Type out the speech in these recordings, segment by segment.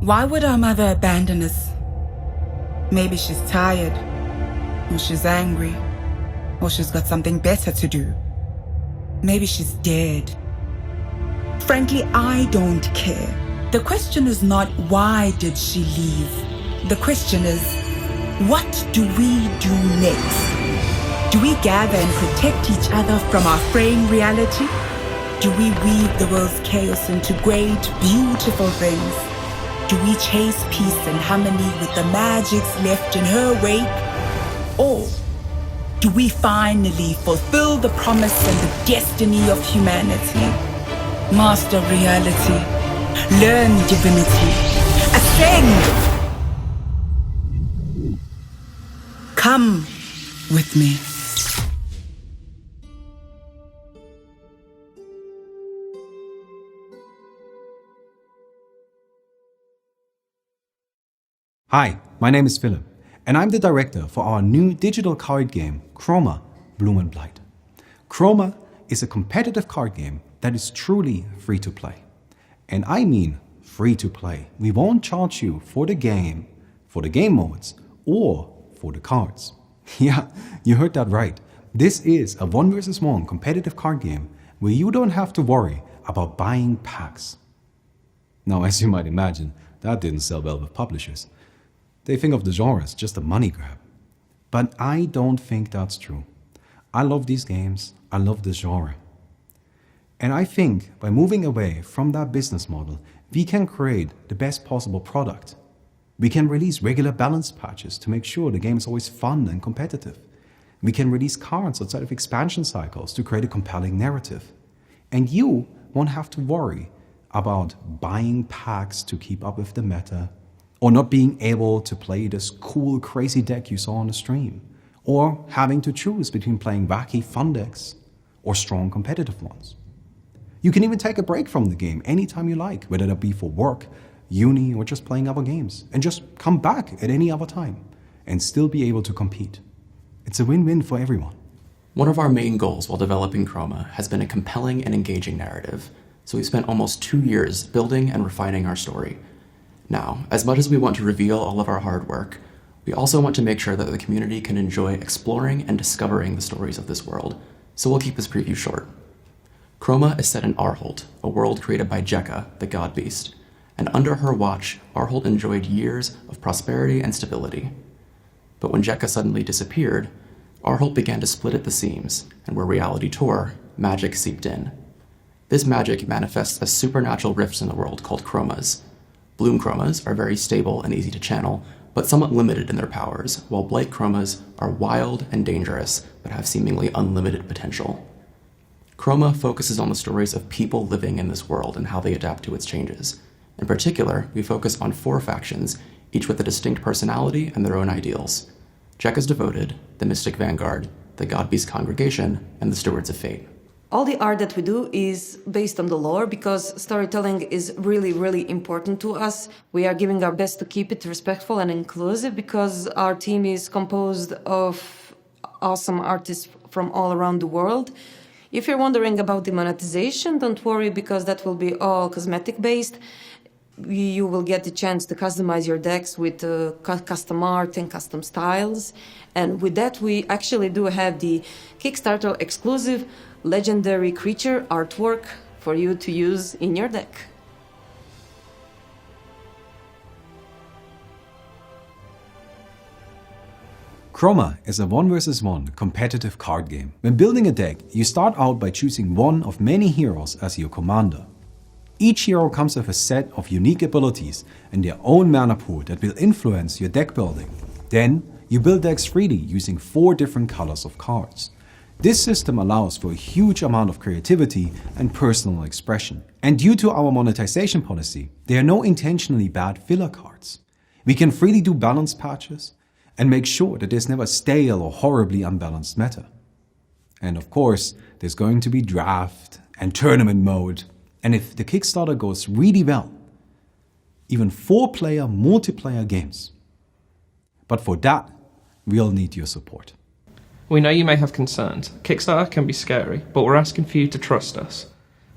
Why would our mother abandon us? Maybe she's tired, or she's angry, or she's got something better to do. Maybe she's dead. Frankly, I don't care. The question is not why did she leave? The question is, what do we do next? Do we gather and protect each other from our fraying reality? Do we weave the world's chaos into great, beautiful things? Do we chase peace and harmony with the magics left in her wake? Or do we finally fulfill the promise and the destiny of humanity? Master reality, learn divinity, ascend! Come with me. Hi, my name is Philip, and I'm the director for our new digital card game, Chroma, Bloom and Blight. Chroma is a competitive card game that is truly free to play. And I mean free to play. We won't charge you for the game modes, or for the cards. Yeah, you heard that right. This is a 1 versus 1 competitive card game where you don't have to worry about buying packs. Now, as you might imagine, that didn't sell well with publishers. They think of the genre as just a money grab. But I don't think that's true. I love these games, I love this genre. And I think by moving away from that business model, we can create the best possible product. We can release regular balance patches to make sure the game is always fun and competitive. We can release cards outside of expansion cycles to create a compelling narrative. And you won't have to worry about buying packs to keep up with the meta, or not being able to play this cool, crazy deck you saw on the stream, or having to choose between playing wacky fun decks or strong competitive ones. You can even take a break from the game anytime you like, whether that be for work, uni, or just playing other games, and just come back at any other time and still be able to compete. It's a win-win for everyone. One of our main goals while developing Chroma has been a compelling and engaging narrative, so we spent almost 2 years building and refining our story. Now, as much as we want to reveal all of our hard work, we also want to make sure that the community can enjoy exploring and discovering the stories of this world, so we'll keep this preview short. Chroma is set in Arholt, a world created by Jekka, the god beast, and under her watch, Arholt enjoyed years of prosperity and stability. But when Jekka suddenly disappeared, Arholt began to split at the seams, and where reality tore, magic seeped in. This magic manifests as supernatural rifts in the world called chromas. Bloom chromas are very stable and easy to channel, but somewhat limited in their powers, while Blight chromas are wild and dangerous, but have seemingly unlimited potential. Chroma focuses on the stories of people living in this world and how they adapt to its changes. In particular, we focus on 4 factions, each with a distinct personality and their own ideals. Jekka's Devoted, the Mystic Vanguard, the God Beast Congregation, and the Stewards of Fate. All the art that we do is based on the lore because storytelling is really, really important to us. We are giving our best to keep it respectful and inclusive because our team is composed of awesome artists from all around the world. If you're wondering about the monetization, don't worry because that will be all cosmetic based. You will get the chance to customize your decks with custom art and custom styles. And with that, we actually do have the Kickstarter exclusive legendary creature artwork for you to use in your deck. Chroma is a 1 versus 1 competitive card game. When building a deck, you start out by choosing one of many heroes as your commander. Each hero comes with a set of unique abilities and their own mana pool that will influence your deck building. Then, you build decks freely using 4 different colors of cards. This system allows for a huge amount of creativity and personal expression. And due to our monetization policy, there are no intentionally bad filler cards. We can freely do balance patches and make sure that there's never stale or horribly unbalanced meta. And of course, there's going to be draft and tournament mode. And if the Kickstarter goes really well, even 4-player multiplayer games. But for that, we'll need your support. We know you may have concerns. Kickstarter can be scary, but we're asking for you to trust us.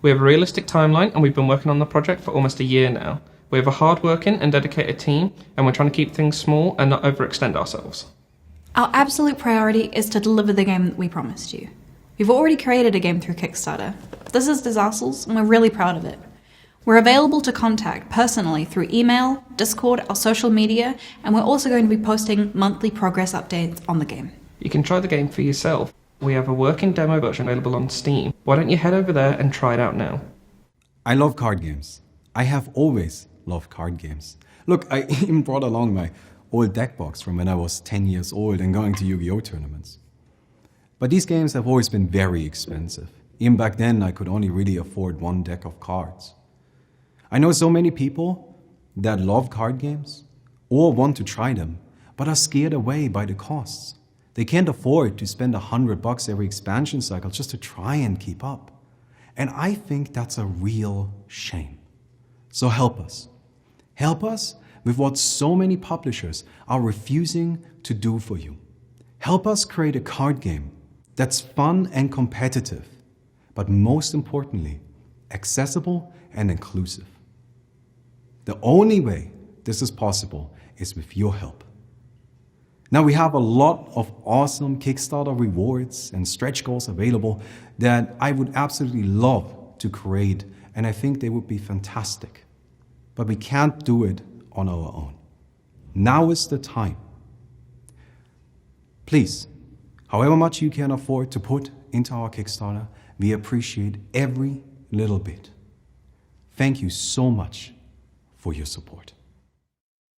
We have a realistic timeline and we've been working on the project for almost a year now. We have a hard-working and dedicated team, and we're trying to keep things small and not overextend ourselves. Our absolute priority is to deliver the game that we promised you. We've already created a game through Kickstarter. This is Disastles, and we're really proud of it. We're available to contact personally through email, Discord, or social media, and we're also going to be posting monthly progress updates on the game. You can try the game for yourself. We have a working demo version available on Steam. Why don't you head over there and try it out now? I love card games. I have always loved card games. Look, I even brought along my old deck box from when I was 10 years old and going to Yu-Gi-Oh! Tournaments. But these games have always been very expensive. Even back then, I could only really afford one deck of cards. I know so many people that love card games or want to try them, but are scared away by the costs. They can't afford to spend $100 every expansion cycle just to try and keep up. And I think that's a real shame. So help us. Help us with what so many publishers are refusing to do for you. Help us create a card game that's fun and competitive, but most importantly, accessible and inclusive. The only way this is possible is with your help. Now we have a lot of awesome Kickstarter rewards and stretch goals available that I would absolutely love to create, and I think they would be fantastic. But we can't do it on our own. Now is the time. Please, however much you can afford to put into our Kickstarter, we appreciate every little bit. Thank you so much for your support.